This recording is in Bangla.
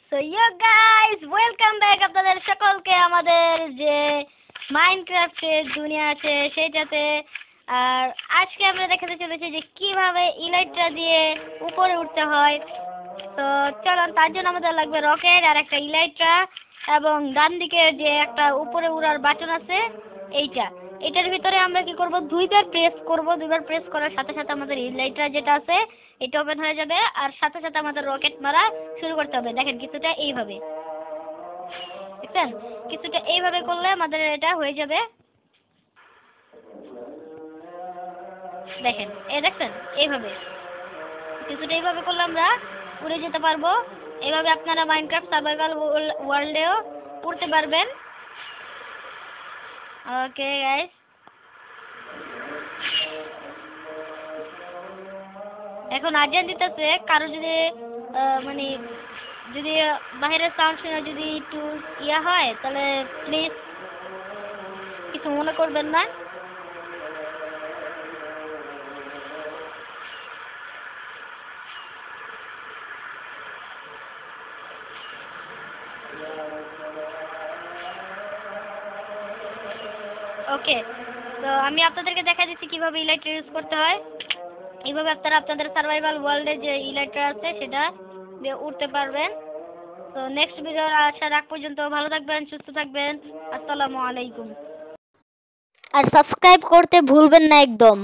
সো ইয়ো গাইস, ওয়েলকাম ব্যাক আপনাদের সকলকে আমাদের যে মাইনক্রাফটের দুনিয়া আছে সেইটাতে। আর আজকে আমরা দেখাতে চলেছি যে কিভাবে ইলাইট্রা দিয়ে উপরে উঠতে হয়। তো চলুন, তার জন্য আমাদের লাগবে রকেট আর একটা ইলাইট্রা, এবং ডান দিকে যে একটা উপরে উড়ার বাটন আছে এটার ভিতরে আমরা কি করব, দুইবার প্রেস করার সাথে সাথে আমাদের ইলাইট্রা যেটা আছে এটা ওপেন হয়ে যাবে, আর সাথে সাথে আমাদের রকেট মারা শুরু করতে হবে। দেখেন কিছুটা এইভাবে, দেখছেন? কিছুটা এইভাবে করলে আমাদের এটা হয়ে যাবে। দেখেন, দেখছেন? এইভাবে কিছুটা এইভাবে করলে আমরা উড়ে যেতে পারবো। এইভাবে আপনারা মাইনক্রাফট সার্ভাইভাল ওয়ার্ল্ডেও উড়তে পারবেন। ওকে গাইস, এখন আজান দিতেছে। কারো যদি মানে যদি বাইরের সাউন্ড শুনে যদি একটু ইয়া হয় তাহলে প্লিজ কিছু মনে করবেন না। ওকে, তো আমি আপনাদেরকে দেখা দিচ্ছি কিভাবে ইলাইট্রা ইউজ করতে হয়। এইভাবে আপনারা আপনাদের সার্ভাইভাল ওয়ার্ল্ডে যে ইলাইট্রা আছে সেটা দিয়ে উঠতে পারবেন। তো নেক্সট ভিডিওর আসার আগ পর্যন্ত ভালো থাকবেন, সুস্থ থাকবেন। আসসালামু আলাইকুম। আর সাবস্ক্রাইব করতে ভুলবেন না একদম।